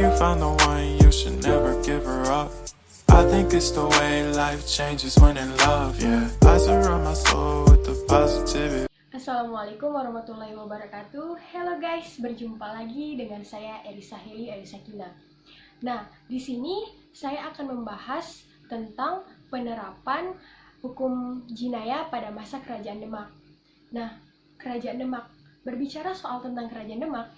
you found the one, you should never give her up. I think it's the way life changes when in love, yeah. I surround my soul with the positivity. Assalamualaikum warahmatullahi wabarakatuh. Hello guys, berjumpa lagi dengan saya Elisa Heli Elisakina. Nah, di sini saya akan membahas tentang penerapan hukum jinayah pada masa Kerajaan Demak. Nah, Kerajaan Demak, berbicara soal tentang Kerajaan Demak,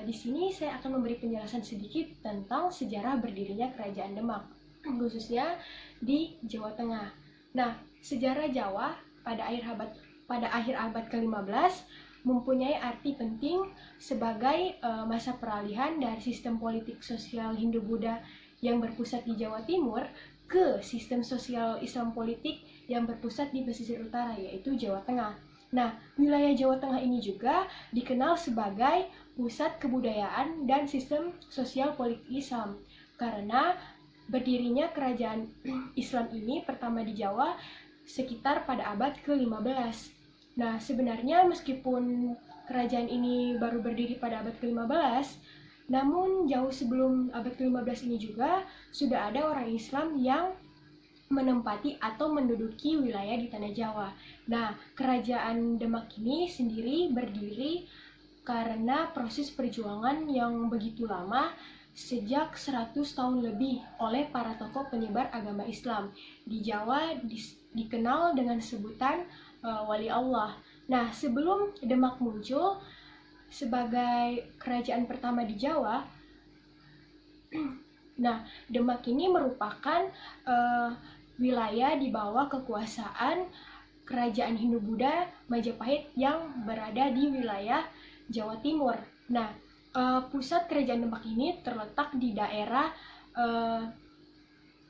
di sini saya akan memberi penjelasan sedikit tentang sejarah berdirinya Kerajaan Demak, khususnya di Jawa Tengah. Nah, sejarah Jawa pada akhir abad ke-15 mempunyai arti penting sebagai masa peralihan dari sistem politik sosial Hindu-Buddha yang berpusat di Jawa Timur ke sistem sosial Islam politik yang berpusat di pesisir utara, yaitu Jawa Tengah. Nah, wilayah Jawa Tengah ini juga dikenal sebagai pusat kebudayaan dan sistem sosial politik Islam, karena berdirinya kerajaan Islam ini pertama di Jawa sekitar pada abad ke-15. Nah, sebenarnya meskipun kerajaan ini baru berdiri pada abad ke-15, namun jauh sebelum abad ke-15 ini juga sudah ada orang Islam yang menempati atau menduduki wilayah di Tanah Jawa. Nah, Kerajaan Demak ini sendiri berdiri karena proses perjuangan yang begitu lama, sejak 100 tahun lebih, oleh para tokoh penyebar agama Islam. Di Jawa dikenal dengan sebutan Wali Allah. Nah, sebelum Demak muncul sebagai kerajaan pertama di Jawa, nah, Demak ini merupakan wilayah di bawah kekuasaan Kerajaan Hindu-Buddha Majapahit yang berada di wilayah Jawa Timur. Nah, pusat Kerajaan Demak ini terletak di daerah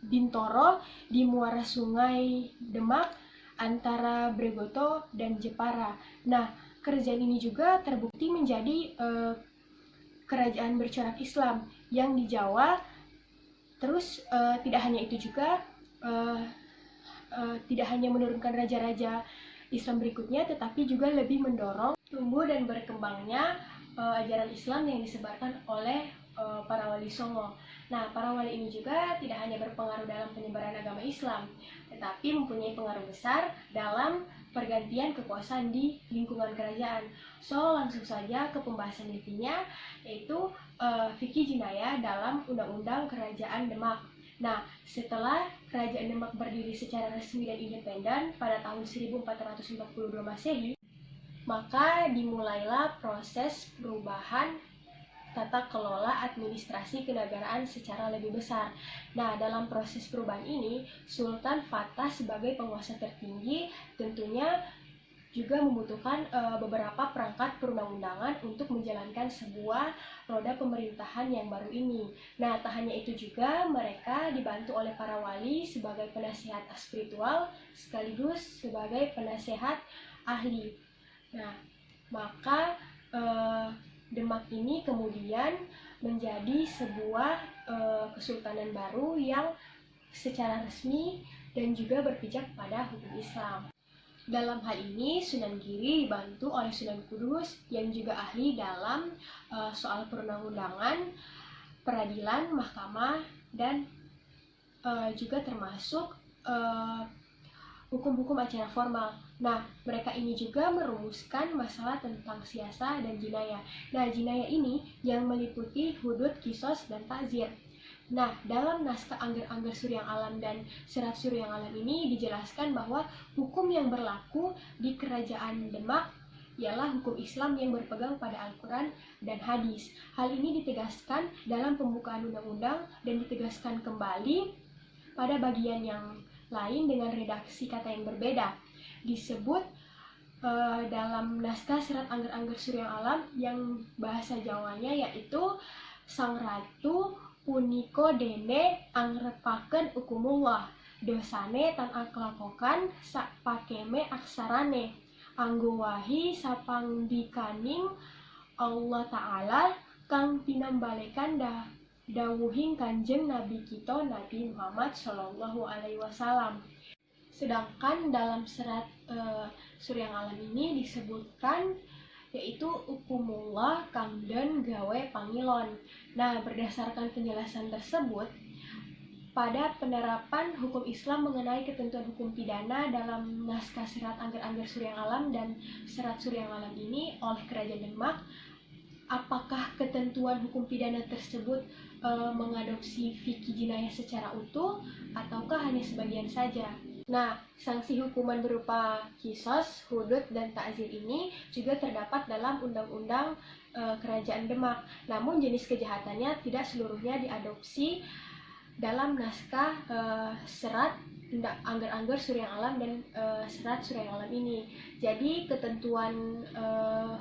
Bintoro di muara Sungai Demak antara Bregoto dan Jepara. Nah, kerajaan ini juga terbukti menjadi kerajaan bercorak Islam yang di Jawa. Terus tidak hanya itu juga, tidak hanya menurunkan raja-raja Islam berikutnya, tetapi juga lebih mendorong tumbuh dan berkembangnya ajaran Islam yang disebarkan oleh para wali Songo. Nah, para wali ini juga tidak hanya berpengaruh dalam penyebaran agama Islam, tetapi mempunyai pengaruh besar dalam pergantian kekuasaan di lingkungan kerajaan. So, langsung saja ke pembahasan intinya, yaitu fikih jinayah dalam Undang-Undang Kerajaan Demak. Nah, setelah Kerajaan Demak berdiri secara resmi dan independen pada tahun 1442 Masehi, maka dimulailah proses perubahan tata kelola administrasi kenegaraan secara lebih besar. Nah, dalam proses perubahan ini, Sultan Fatah sebagai penguasa tertinggi tentunya juga membutuhkan beberapa perangkat perundang-undangan untuk menjalankan sebuah roda pemerintahan yang baru ini. Nah, tak hanya itu juga, mereka dibantu oleh para wali sebagai penasehat spiritual sekaligus sebagai penasehat ahli. Nah, maka Demak ini kemudian menjadi sebuah kesultanan baru yang secara resmi dan juga berpijak pada hukum Islam. Dalam hal ini, Sunan Giri dibantu oleh Sunan Kudus yang juga ahli dalam soal perundang-undangan, peradilan, mahkamah, dan juga termasuk hukum-hukum acara formal. Nah, mereka ini juga merumuskan masalah tentang siasa dan jinayah. Nah, jinayah ini yang meliputi hudud, kisos, dan takzir. Nah, dalam naskah Angger-Angger Suryang Alam dan Serat Suryang Alam ini dijelaskan bahwa hukum yang berlaku di Kerajaan Demak ialah hukum Islam yang berpegang pada Al-Quran dan Hadis. Hal ini ditegaskan dalam pembukaan undang-undang dan ditegaskan kembali pada bagian yang lain dengan redaksi kata yang berbeda. Disebut dalam naskah Serat Angger-Angger Suryang Alam yang bahasa Jawanya yaitu Sang Ratu puniko dene angrepaken hukumullah, dosane tan aklakokan sak pakeme aksarane, anggowahi sapangbikaning Allah Ta'ala kang tinambalekan dawuhing Kanjeng Nabi kita Nabi Muhammad Shallallahu Alaihi Wasallam. Sedangkan dalam serat Suryang Alam ini disebutkan yaitu hukumullah kangden gawe pangilon. Nah, berdasarkan penjelasan tersebut, pada penerapan hukum Islam mengenai ketentuan hukum pidana dalam naskah Serat Angger-Angger Suryang Alam dan Serat Suryang Alam ini oleh Kerajaan Demak, apakah ketentuan hukum pidana tersebut mengadopsi fikih jinayah secara utuh ataukah hanya sebagian saja? Nah, sanksi hukuman berupa kisos, hudud, dan ta'zir ini juga terdapat dalam Undang-Undang Kerajaan Demak. Namun jenis kejahatannya tidak seluruhnya diadopsi dalam naskah Serat Angger-Angger Suryang Alam dan Serat Suryang Alam ini. Jadi ketentuan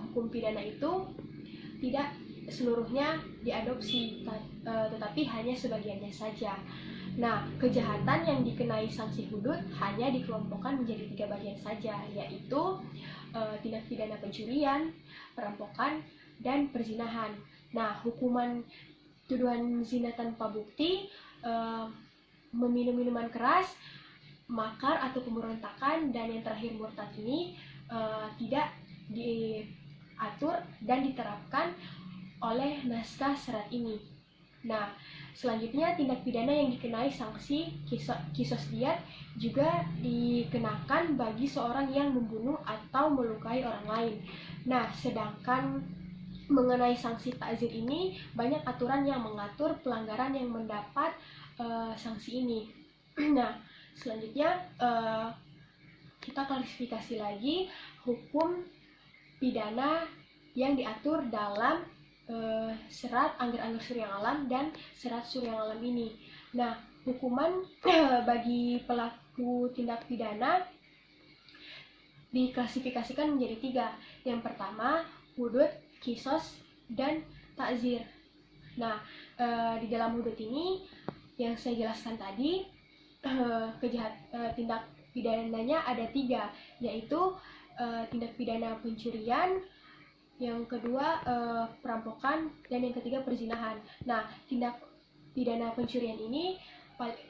hukum pidana itu tidak seluruhnya diadopsi, tetapi hanya sebagiannya saja. Nah, kejahatan yang dikenai sanksi hudud hanya dikelompokkan menjadi 3 bagian saja, yaitu tindak pidana pencurian, perampokan, dan perzinahan. Nah, hukuman tuduhan zina tanpa bukti, meminum minuman keras, makar atau pemberontakan, dan yang terakhir murtad ini tidak diatur dan diterapkan oleh naskah serat ini. Nah, selanjutnya tindak pidana yang dikenai sanksi kisos diat juga dikenakan bagi seorang yang membunuh atau melukai orang lain. Nah, sedangkan mengenai sanksi ta'zir ini banyak aturan yang mengatur pelanggaran yang mendapat sanksi ini. Nah, selanjutnya kita klasifikasi lagi hukum pidana yang diatur dalam Serat Angger-Angger Suryang Alam dan Serat Suryang Alam ini. Nah, hukuman bagi pelaku tindak pidana diklasifikasikan menjadi 3. Yang pertama, hudud, kisos, dan ta'zir. Nah, di dalam hudud ini yang saya jelaskan tadi, tindak pidananya ada 3, yaitu tindak pidana pencurian, yang kedua perampokan, dan yang ketiga perzinahan. Nah, tindak pidana pencurian ini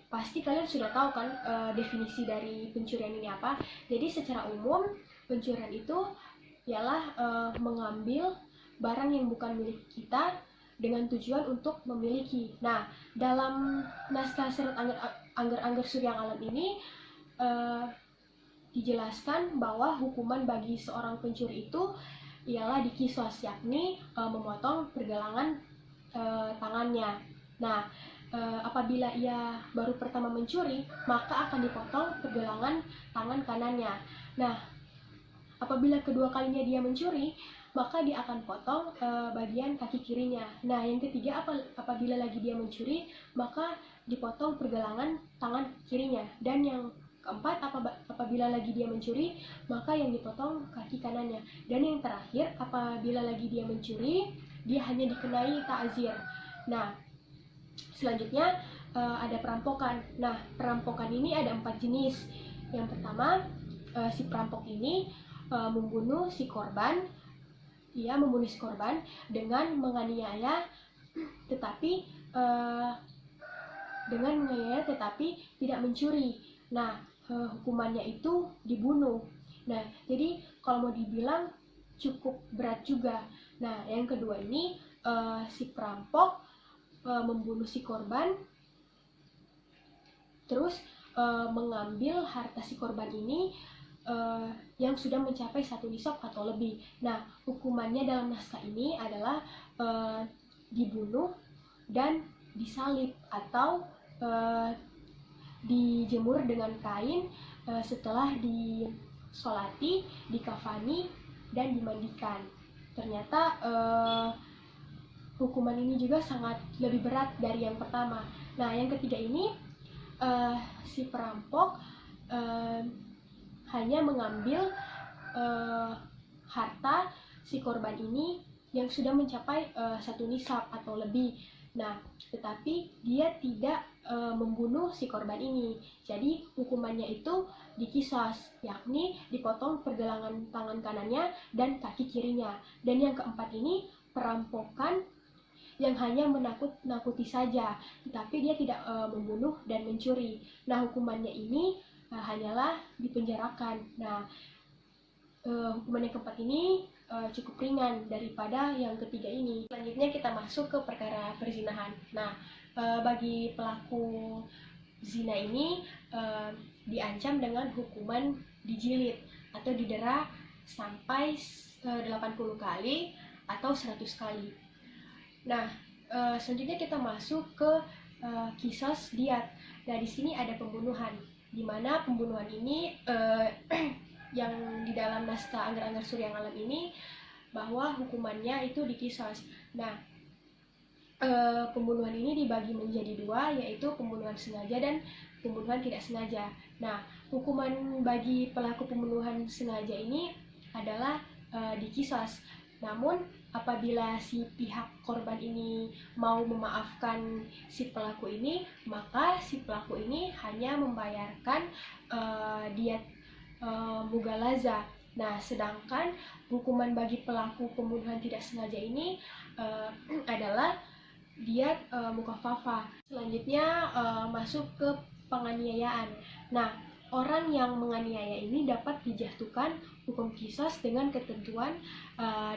pasti kalian sudah tahu kan definisi dari pencurian ini apa. Jadi secara umum pencurian itu ialah mengambil barang yang bukan milik kita dengan tujuan untuk memiliki. Nah, dalam naskah Serat Angger-Angger Suryang Alam ini dijelaskan bahwa hukuman bagi seorang pencuri itu ialah dikisos, yakni memotong pergelangan tangannya. Nah, apabila ia baru pertama mencuri, maka akan dipotong pergelangan tangan kanannya. Nah, apabila kedua kalinya dia mencuri, maka dia akan potong bagian kaki kirinya. Nah, yang ketiga, apabila lagi dia mencuri, maka dipotong pergelangan tangan kirinya. Dan yang keempat, apabila lagi dia mencuri, maka yang dipotong kaki kanannya. Dan yang terakhir, apabila lagi dia mencuri, dia hanya dikenai ta'zir. Nah, selanjutnya ada perampokan. Nah, perampokan ini ada 4 jenis. Yang pertama, si perampok ini membunuh si korban. Ia membunuh si korban dengan menganiaya, tetapi tidak mencuri. Nah, hukumannya itu dibunuh. Nah, jadi kalau mau dibilang cukup berat juga. Nah, yang kedua ini si perampok membunuh si korban, terus mengambil harta si korban ini yang sudah mencapai 1 nisab atau lebih. Nah, hukumannya dalam naskah ini adalah dibunuh dan disalib atau dijemur dengan kain setelah disolati, dikafani, dan dimandikan. Ternyata hukuman ini juga sangat lebih berat dari yang pertama. Nah, yang ketiga ini si perampok hanya mengambil harta si korban ini yang sudah mencapai 1 nisab atau lebih. Nah, tetapi dia tidak membunuh si korban ini. Jadi hukumannya itu dikisos, yakni dipotong pergelangan tangan kanannya dan kaki kirinya. Dan yang keempat ini perampokan yang hanya menakut-nakuti saja, tetapi dia tidak membunuh dan mencuri. Nah, hukumannya ini hanyalah dipenjarakan. Nah, hukuman yang keempat ini cukup ringan daripada yang ketiga ini. Selanjutnya kita masuk ke perkara perzinahan. Nah, bagi pelaku zina ini diancam dengan hukuman dijilid atau didera sampai 80 kali atau 100 kali. Nah, selanjutnya kita masuk ke kisos diat. Nah, di sini ada pembunuhan, di mana pembunuhan ini yang di dalam naskah Angger-Angger Surya Ngalam ini bahwa hukumannya itu dikisos. Nah, pembunuhan ini dibagi menjadi dua, yaitu pembunuhan sengaja dan pembunuhan tidak sengaja. Nah, hukuman bagi pelaku pembunuhan sengaja ini adalah dikisos. Namun apabila si pihak korban ini mau memaafkan si pelaku ini, maka si pelaku ini hanya membayarkan diat mughalaza. Nah, sedangkan hukuman bagi pelaku pembunuhan tidak sengaja ini adalah diat mukafafah. Selanjutnya masuk ke penganiayaan. Nah, orang yang menganiaya ini dapat dijatuhkan hukum kisos dengan ketentuan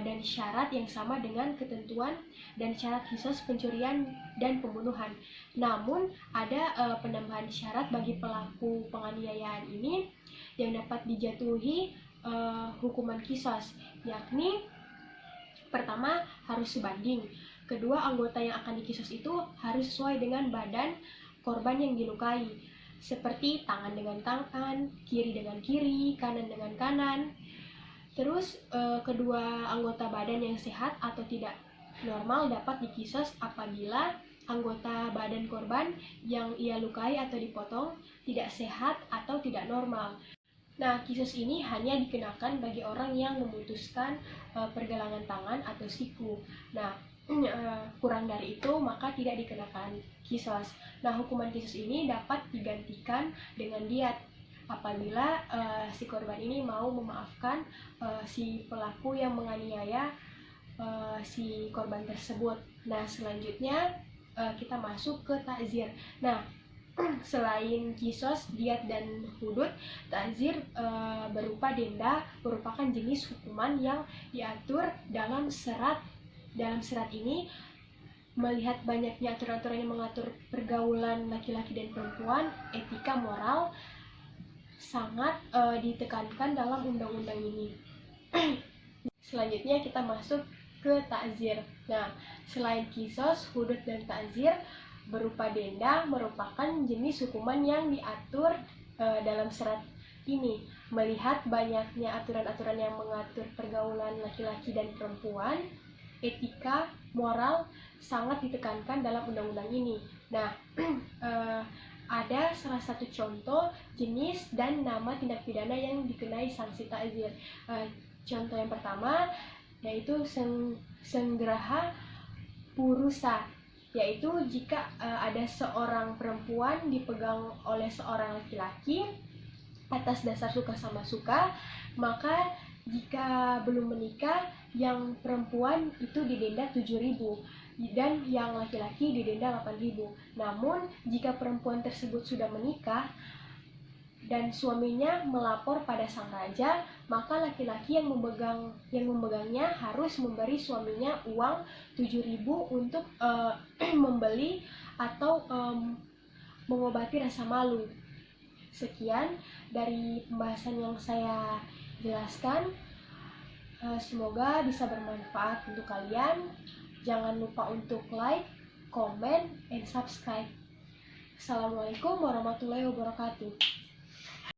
dan syarat yang sama dengan ketentuan dan syarat kisos pencurian dan pembunuhan. Namun ada penambahan syarat bagi pelaku penganiayaan ini yang dapat dijatuhi hukuman kisos, yakni pertama harus sebanding, kedua anggota yang akan dikisos itu harus sesuai dengan badan korban yang dilukai, seperti tangan dengan tangan, kiri dengan kiri, kanan dengan kanan. Terus kedua anggota badan yang sehat atau tidak normal dapat dikisos apabila anggota badan korban yang ia lukai atau dipotong tidak sehat atau tidak normal. Nah, kisos ini hanya dikenakan bagi orang yang memutuskan pergelangan tangan atau siku. Nah, kurang dari itu maka tidak dikenakan kisos. Nah, hukuman kisos ini dapat digantikan dengan diat apabila si korban ini mau memaafkan si pelaku yang menganiaya si korban tersebut. Nah, selanjutnya kita masuk ke takzir. Nah, selain kisos, diat, dan hudud, takzir berupa denda merupakan jenis hukuman yang diatur dalam serat. Dalam serat ini melihat banyaknya aturan-aturan yang mengatur pergaulan laki-laki dan perempuan, etika moral sangat ditekankan dalam undang-undang ini. Selanjutnya kita masuk ke takzir. Nah, selain kisos, hudud, dan takzir berupa denda merupakan jenis hukuman yang diatur dalam serat ini. Melihat banyaknya aturan-aturan yang mengatur pergaulan laki-laki dan perempuan, etika, moral sangat ditekankan dalam undang-undang ini. Nah, ada salah satu contoh jenis dan nama tindak pidana yang dikenai sanksi takzir. Contoh yang pertama yaitu senggraha purusa, yaitu jika ada seorang perempuan dipegang oleh seorang laki-laki atas dasar suka sama suka, maka jika belum menikah, yang perempuan itu didenda 7.000 dan yang laki-laki didenda 8.000. Namun jika perempuan tersebut sudah menikah dan suaminya melapor pada sang raja, maka laki-laki yang memegangnya harus memberi suaminya uang 7.000 untuk membeli atau mengobati rasa malu. Sekian dari pembahasan yang saya jelaskan. Semoga bisa bermanfaat untuk kalian. Jangan lupa untuk like, comment, and subscribe. Assalamualaikum warahmatullahi wabarakatuh.